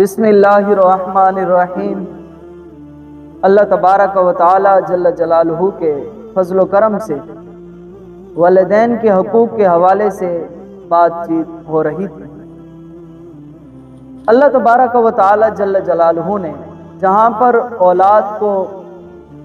بسم اللہ الرحمن الرحیم۔ اللہ تبارک و تعالی جل جلالہ کے فضل و کرم سے والدین کے حقوق کے حوالے سے بات چیت ہو رہی تھی۔ اللہ تبارک و تعالی جل جلالہ نے جہاں پر اولاد کو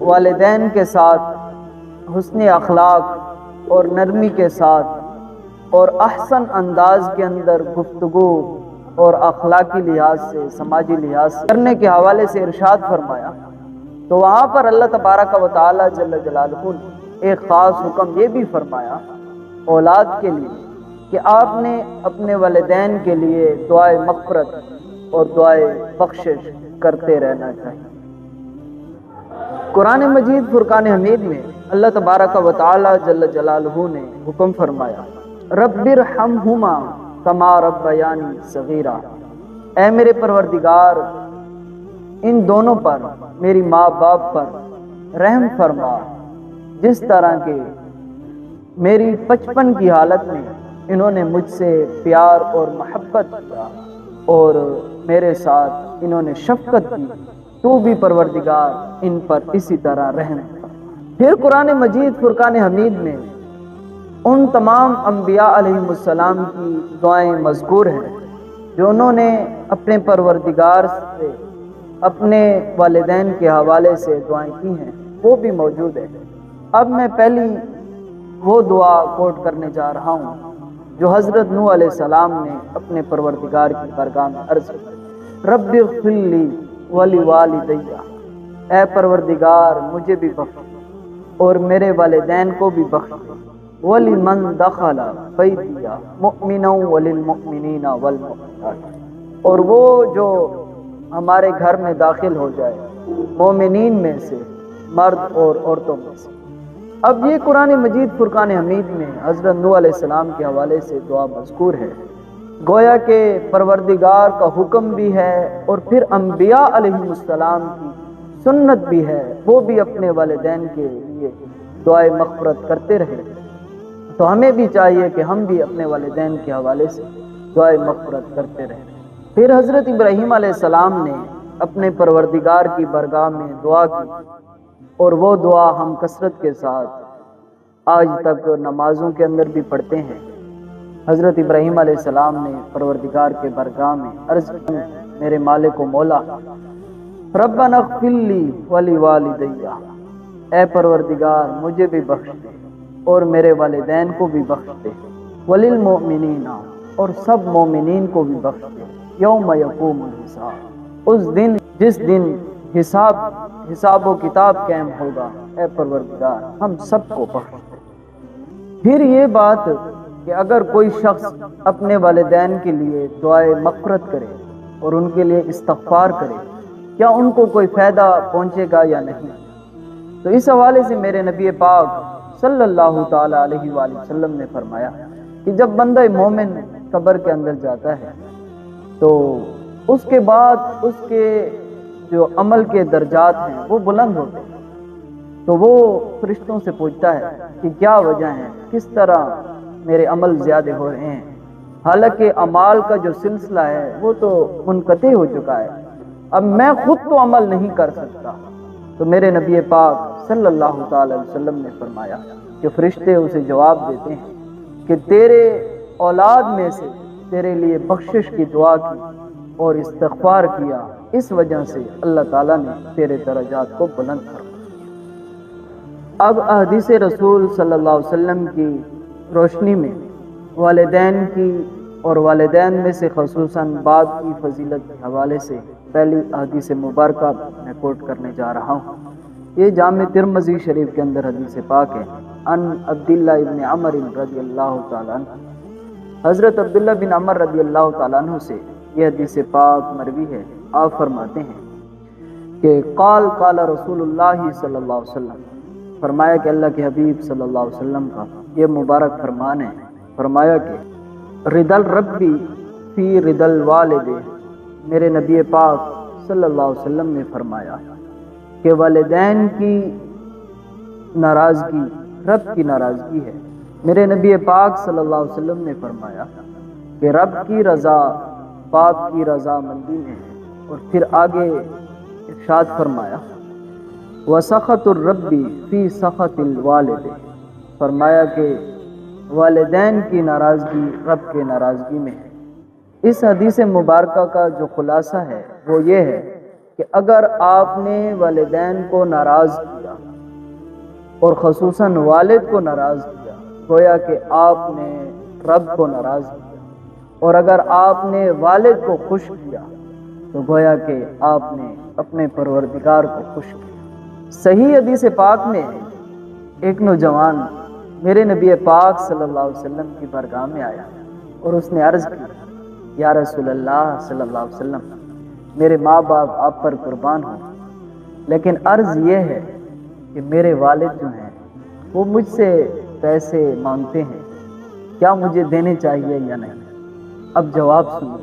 والدین کے ساتھ حسن اخلاق اور نرمی کے ساتھ اور احسن انداز کے اندر گفتگو اور اخلاقی لحاظ سے سماجی لحاظ سے کرنے کے حوالے سے ارشاد فرمایا، تو وہاں پر اللہ تبارک و تعالی جل جلالہ نے ایک خاص حکم یہ بھی فرمایا اولاد کے لیے کہ آپ نے اپنے والدین کے لیے دعائے مغفرت اور دعائے بخشش کرتے رہنا چاہیے۔ قرآن مجید فرقان حمید میں اللہ تبارک و تعالی جل جلالہ نے حکم فرمایا، رب ارحمہما کما ربیانی صغیرا، اے میرے پروردگار ان دونوں پر، میری ماں باپ پر رحم فرما جس طرح کے میری بچپن کی حالت میں انہوں نے مجھ سے پیار اور محبت کیا اور میرے ساتھ انہوں نے شفقت کی، تو بھی پروردگار ان پر اسی طرح رحم فرما۔ پھر قرآن مجید فرقان حمید میں ان تمام انبیاء علیہم السلام کی دعائیں مذکور ہیں جو انہوں نے اپنے پروردگار سے اپنے والدین کے حوالے سے دعائیں کی ہیں، وہ بھی موجود ہے۔ اب میں پہلی وہ دعا کوٹ کرنے جا رہا ہوں جو حضرت نوح علیہ السلام نے اپنے پروردگار کی بارگاہ میں عرض کی، رب اغفر لی ولوالدی، اے پروردگار مجھے بھی بخش اور میرے والدین کو بھی بخش دے، وَلِمَنْ دَخَلَ بَيْتِيَ مُؤْمِنًا وَلِلْمُؤْمِنِينَ وَالْمُؤْمِنَاتِ، اور وہ جو ہمارے گھر میں داخل ہو جائے مومنین میں سے، مرد اور عورتوں میں سے۔ اب یہ قرآن مجید فرقان حمید میں حضرت نوح علیہ السلام کے حوالے سے دعا مذکور ہے، گویا کہ پروردگار کا حکم بھی ہے اور پھر انبیاء علیہ السلام کی سنت بھی ہے، وہ بھی اپنے والدین کے لیے دعائے مغفرت کرتے رہے۔ تو ہمیں بھی چاہیے کہ ہم بھی اپنے والدین کے حوالے سے دعائے مغفرت کرتے رہیں۔ پھر حضرت ابراہیم علیہ السلام نے اپنے پروردگار کی بارگاہ میں دعا کی اور وہ دعا ہم کثرت کے ساتھ آج تک نمازوں کے اندر بھی پڑھتے ہیں۔ حضرت ابراہیم علیہ السلام نے پروردگار کے بارگاہ میں عرض کی، میرے مالک و مولا ربنا اغفر لی ولوالدی، اے پروردگار مجھے بھی بخش دے اور میرے والدین کو بھی بخش دے، وللمؤمنین، اور سب مومنین کو بھی بخش دے، یوم یقوم الحساب، اس دن جس دن حساب و کتاب قائم ہوگا، اے پروردگار ہم سب کو بخش دے۔ پھر یہ بات کہ اگر کوئی شخص اپنے والدین کے لیے دعائے مغفرت کرے اور ان کے لیے استغفار کرے، کیا ان کو کوئی فائدہ پہنچے گا یا نہیں؟ تو اس حوالے سے میرے نبی پاک صلی اللہ تعالی علیہ وآلہ وسلم نے فرمایا کہ جب بندہ مومن قبر کے اندر جاتا ہے تو اس کے بعد اس کے جو عمل کے درجات ہیں وہ بلند ہوتے ہیں، تو وہ فرشتوں سے پوچھتا ہے کہ کیا وجہ ہے، کس طرح میرے عمل زیادہ ہو رہے ہیں، حالانکہ اعمال کا جو سلسلہ ہے وہ تو منقطع ہو چکا ہے، اب میں خود تو عمل نہیں کر سکتا۔ تو میرے نبی پاک صلی اللہ تعالی علیہ وسلم نے فرمایا کہ فرشتے اسے جواب دیتے ہیں کہ تیرے اولاد میں سے تیرے لیے بخشش کی دعا کی اور استغفار کیا، اس وجہ سے اللہ تعالیٰ نے تیرے درجات کو بلند فرمایا۔ اب احادیث رسول صلی اللہ علیہ وسلم کی روشنی میں والدین کی اور والدین میں سے خصوصاً باپ کی فضیلت کے حوالے سے پہلی حدیث مبارکہ میں کوٹ کرنے جا رہا ہوں۔ یہ جامع ترمذی شریف کے اندر حدیث پاک ہے، ان عبداللہ ابن عمر رضی اللہ تعالیٰ عنہ، حضرت عبداللہ بن عمر رضی اللہ تعالیٰ عنہ سے یہ حدیث پاک مروی ہے۔ آپ فرماتے ہیں کہ قال رسول اللہ صلی اللہ علیہ وسلم، فرمایا کہ اللہ کے حبیب صلی اللہ علیہ وسلم کا یہ مبارک فرمان ہے، فرمایا کہ رضا الربی فی رضا الوالد، میرے نبی پاک صلی اللہ علیہ وسلم نے فرمایا کہ والدین کی ناراضگی رب کی ناراضگی ہے۔ میرے نبی پاک صلی اللہ علیہ وسلم نے فرمایا کہ رب کی رضا باپ کی رضا مندی میں ہے، اور پھر آگے ارشاد فرمایا وَسَخَطُ الرَّبِّ فِي سَخَطِ الْوَالِدِ، فرمایا کہ والدین کی ناراضگی رب کے ناراضگی میں ہے۔ اس حدیث مبارکہ کا جو خلاصہ ہے وہ یہ ہے کہ اگر آپ نے والدین کو ناراض کیا اور خصوصاً والد کو ناراض کیا، گویا کہ آپ نے رب کو ناراض کیا، اور اگر آپ نے والد کو خوش کیا تو گویا کہ آپ نے اپنے پروردگار کو خوش کیا۔ صحیح حدیث پاک میں ایک نوجوان میرے نبی پاک صلی اللہ علیہ وسلم کی بارگاہ میں آیا اور اس نے عرض کی یا رسول اللہ صلی اللہ علیہ وسلم، میرے ماں باپ آپ پر قربان ہوں، لیکن عرض یہ ہے کہ میرے والد جو ہیں وہ مجھ سے پیسے مانگتے ہیں، کیا مجھے دینے چاہیے یا نہیں؟ اب جواب سنو،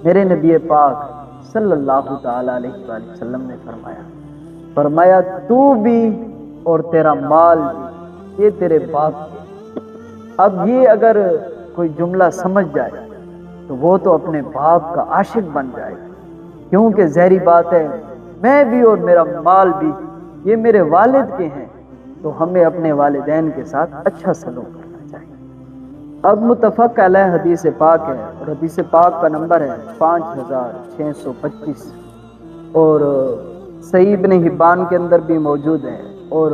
میرے نبی پاک صلی اللہ تعالی علیہ وآلہ وسلم نے فرمایا تو بھی اور تیرا مال بھی یہ تیرے باپ کے۔ اب یہ اگر کوئی جملہ سمجھ جائے تو وہ تو اپنے باپ کا عاشق بن جائے، کیونکہ ظاہری بات ہے میں بھی اور میرا مال بھی یہ میرے والد کے ہیں، تو ہمیں اپنے والدین کے ساتھ اچھا سلوک کرنا چاہیے۔ اب متفق علیہ حدیث پاک ہے اور حدیث پاک کا نمبر ہے 5625 اور صحیح ابن حبان کے اندر بھی موجود ہے اور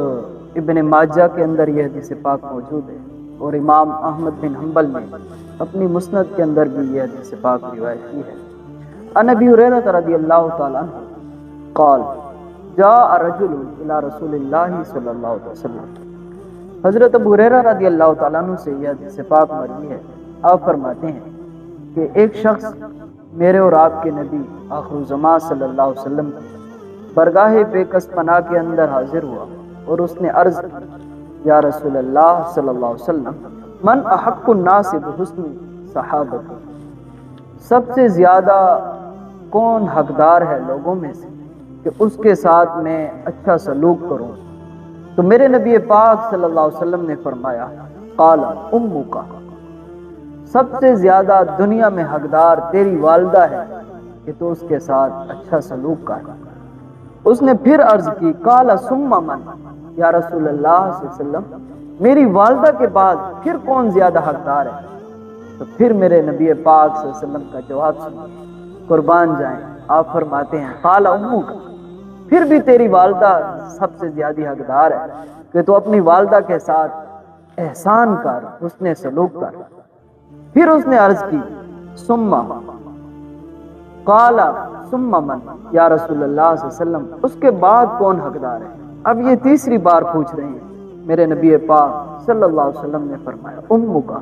ابن ماجہ کے اندر یہ حدیث پاک موجود ہے، اور امام احمد بن حنبل نے اپنی مسند کے اندر بھی یہ حدیث پاک روایت کی ہے۔ عن ابی ہریرہ رضی اللہ تعالی عنہ قال جاء رجل الى رسول اللہ صلی اللہ علیہ وسلم، حضرت ابو ہریرہ رضی اللہ تعالیٰ عنہ سے یہ حدیث پاک مروی ہے۔ آپ فرماتے ہیں کہ ایک شخص میرے اور آپ کے نبی آخر الزمان صلی اللہ علیہ وسلم کی برگاہ بے کس پناہ کے اندر حاضر ہوا اور اس نے عرض کی یا رسول اللہ صلی اللہ علیہ وسلم من احق الناس بحسن صحابتی، سب سے زیادہ کون حقدار ہے لوگوں میں سے کہ اس کے ساتھ میں اچھا سلوک کروں؟ تو میرے نبی پاک صلی اللہ علیہ وسلم نے فرمایا قال امک، سب سے زیادہ دنیا میں حقدار تیری والدہ ہے کہ تو اس کے ساتھ اچھا سلوک کر۔ اس نے پھر عرض کی قال ثم من، یا رسول اللہ صلی اللہ علیہ وسلم میری والدہ کے بعد پھر کون زیادہ حقدار ہے؟ تو پھر میرے نبی پاک صلی اللہ علیہ وسلم کا جواب سنیں، قربان جائیں، آپ فرماتے ہیں قال امک، پھر بھی تیری والدہ سب سے زیادہ حقدار ہے کہ تو اپنی والدہ کے ساتھ احسان کر، حسن سلوک کر۔ پھر اس نے عرض کی ثم قال ثم من، یا رسول اللہ صلی اللہ علیہ وسلم اس کے بعد کون حقدار ہے؟ اب یہ تیسری بار پوچھ رہے ہیں۔ میرے نبی پاک صلی اللہ علیہ وسلم نے فرمایا امک،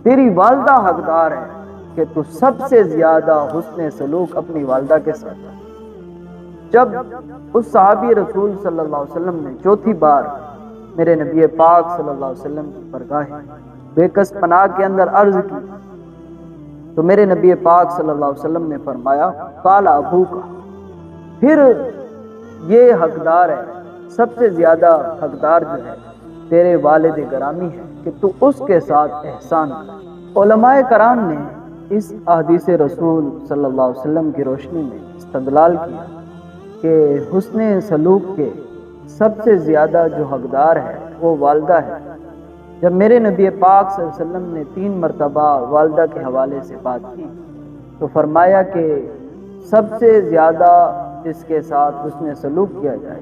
تیری والدہ حقدار ہے کہ تو سب سے زیادہ حسن سلوک اپنی والدہ کے ساتھ۔ جب اس صحابی رسول صلی اللہ علیہ وسلم نے چوتھی بار میرے نبی پاک صلی اللہ علیہ وسلم کی برگاہ بے کس پناہ کے اندر عرض کی تو میرے نبی پاک صلی اللہ علیہ وسلم نے فرمایا قال ابوک، پھر یہ حقدار ہے، سب سے زیادہ حقدار جو ہے تیرے والد گرامی ہے کہ تو اس کے ساتھ احسان کر۔ علماء کرام نے اس احادیث رسول صلی اللہ علیہ وسلم کی روشنی میں استدلال کیا کہ حسن سلوک کے سب سے زیادہ جو حقدار ہے وہ والدہ ہے۔ جب میرے نبی پاک صلی اللہ علیہ وسلم نے 3 مرتبہ والدہ کے حوالے سے بات کی تو فرمایا کہ سب سے زیادہ جس کے ساتھ حسن سلوک کیا جائے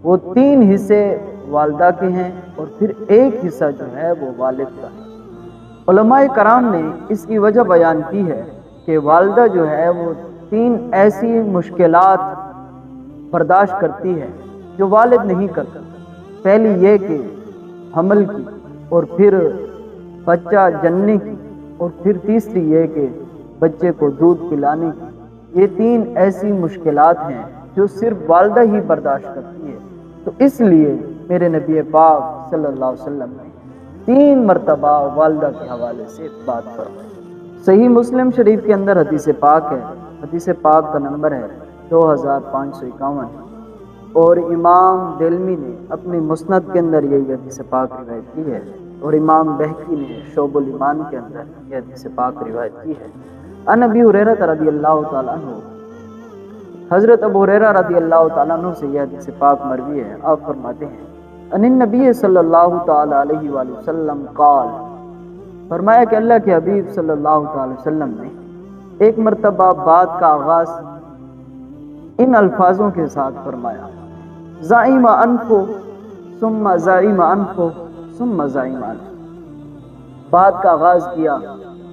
وہ 3 حصے والدہ کے ہیں اور پھر 1 حصہ جو ہے وہ والد کا ہے۔ علماء کرام نے اس کی وجہ بیان کی ہے کہ والدہ جو ہے وہ 3 ایسی مشکلات برداشت کرتی ہے جو والد نہیں کرتا۔ پہلی یہ کہ حمل کی، اور پھر بچہ جننے کی، اور پھر تیسری یہ کہ بچے کو دودھ پلانے کی۔ یہ 3 ایسی مشکلات ہیں جو صرف والدہ ہی برداشت کرتی ہے، تو اس لیے میرے نبی پاک صلی اللہ علیہ وسلم نے 3 مرتبہ والدہ کے حوالے سے بات فرمائی۔ صحیح مسلم شریف کے اندر حدیث پاک ہے، حدیث پاک کا نمبر ہے 2551، اور امام دلمی نے اپنی مسند کے اندر یہ حدیث پاک روایت کی ہے، اور امام بہقی نے شعب الایمان کے اندر یہ حدیث پاک روایت کی ہے۔ عن ابی ہریرہ رضی اللہ تعالی عنہ حضرت ابو ہریرہ رضی اللہ تعالیٰ عنہ سے یہ حدیث پاک مروی ہے، آپ فرماتے ہیں ان النبی صلی اللہ تعالی علیہ وآلہ وسلم قال، فرمایا کہ اللہ کے حبیب صلی اللہ تعالی وسلم نے ایک مرتبہ بات کا آغاز ان الفاظوں کے ساتھ فرمایا، زعیم انفو ثم زعیم انفو ثم زعیم انفو۔ بات کا آغاز کیا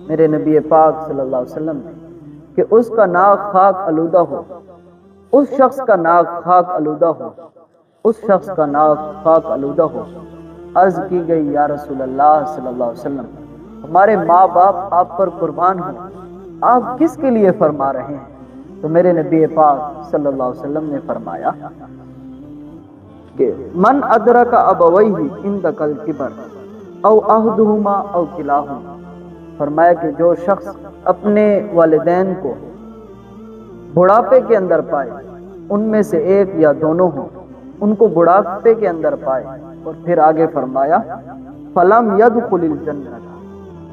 میرے نبی پاک صلی اللہ علیہ وسلم نے کہ اس کا ناک خاک آلودہ ہو، اس شخص کا ناک خاک آلودہ ہو، اس شخص کا ناک خاک آلودہ ہو۔ عرض کی گئی یا رسول اللہ صلی اللہ علیہ وسلم، ہمارے ماں باپ آپ پر قربان ہوں، آپ کس کے لیے فرما رہے ہیں؟ تو میرے نبی پاک صلی اللہ علیہ وسلم نے فرمایا کہ من ادرک ابویہ عندک الکبر او احدہما او کلاہما، فرمایا کہ جو شخص اپنے والدین کو بڑھاپے کے اندر پائے، ان میں سے ایک یا دونوں ہوں، ان کو بڑھاپے کے اندر پائے، اور پھر آگے فرمایا فلم يدخل الجنہ،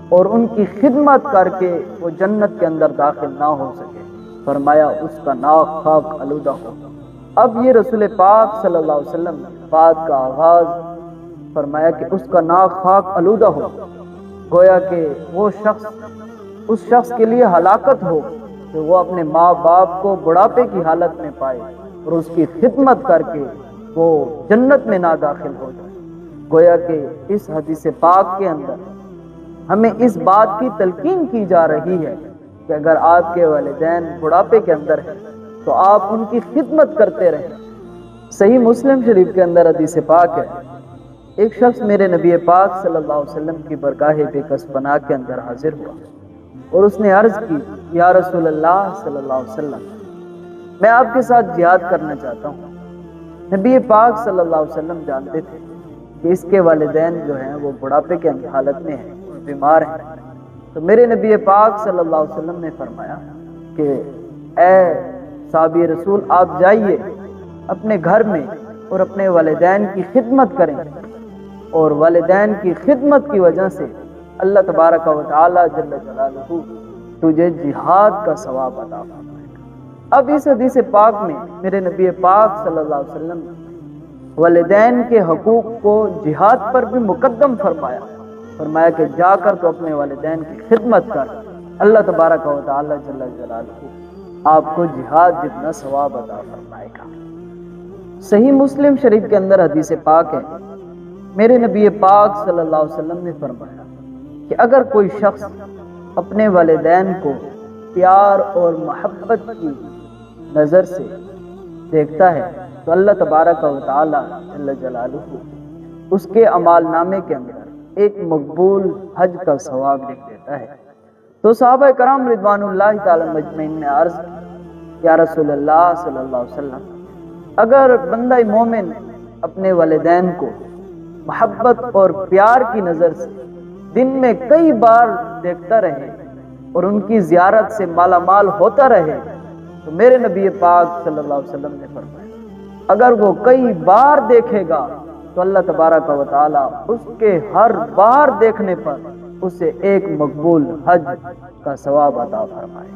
اور ان کی خدمت کر کے وہ جنت کے اندر داخل نہ ہو سکے، فرمایا اس کا ناک خاک آلودہ ہو۔ اب یہ رسول پاک صلی اللہ علیہ وسلم نے بات کا آغاز فرمایا کہ اس کا ناک خاک آلودہ ہو، گویا کہ وہ شخص اس شخص کے لیے ہلاکت ہو کہ وہ اپنے ماں باپ کو بڑھاپے کی حالت میں پائے اور اس کی خدمت کر کے وہ جنت میں نہ داخل ہو جائے۔ گویا کہ اس حدیث پاک کے اندر ہمیں اس بات کی تلقین کی جا رہی ہے کہ اگر آپ کے والدین بڑھاپے کے اندر ہیں تو آپ ان کی خدمت کرتے رہیں۔ صحیح مسلم شریف کے اندر حدیث پاک ہے، ایک شخص میرے نبی پاک صلی اللہ علیہ وسلم کی برگاہ بے کس پناہ کے اندر حاضر ہوا اور اس نے عرض کی یا رسول اللہ صلی اللہ علیہ وسلم، میں آپ کے ساتھ جہاد کرنا چاہتا ہوں۔ نبی پاک صلی اللہ علیہ وسلم جانتے تھے کہ اس کے والدین جو ہیں وہ بڑھاپے کے حالت میں ہیں اور بیمار ہیں، تو میرے نبی پاک صلی اللہ علیہ وسلم نے فرمایا کہ اے صحابی رسول، آپ جائیے اپنے گھر میں اور اپنے والدین کی خدمت کریں، اور والدین کی خدمت کی وجہ سے اللہ تبارک و تعالی جل جلالہ تجھے جہاد کا ثواب عطا فرمائے گا۔ اب اس حدیث پاک میں میرے نبی پاک صلی اللہ علیہ وسلم نے والدین کے حقوق کو جہاد پر بھی مقدم فرمایا کہ جا کر تو اپنے والدین کی خدمت کر، اللہ تبارک و تعالی جل جلالہ آپ کو جہاد جتنا ثواب عطا فرمائے گا۔ صحیح مسلم شریف کے اندر حدیث پاک ہے، میرے نبی پاک صلی اللہ علیہ وسلم نے فرمایا کہ اگر کوئی شخص اپنے والدین کو پیار اور محبت کی نظر سے دیکھتا ہے تو اللہ تبارک و تعالی جل جلالہ اس کے اعمال نامے کے اندر ایک مقبول حج کا ثواب لکھ دیتا ہے۔ تو صحابہ کرام رضوان اللہ تعالی مجمعین نے عرض کی یا رسول اللہ صلی اللہ علیہ وسلم، اگر بندہ مومن اپنے والدین کو محبت اور پیار کی نظر سے دن میں کئی بار دیکھتا رہے اور ان کی زیارت سے مالا مال ہوتا رہے، تو میرے نبی پاک صلی اللہ علیہ وسلم نے فرمایا اگر وہ کئی بار دیکھے گا تو اللہ تبارک و تعالی اس کے ہر بار دیکھنے پر اسے ایک مقبول حج کا ثواب عطا فرمائے۔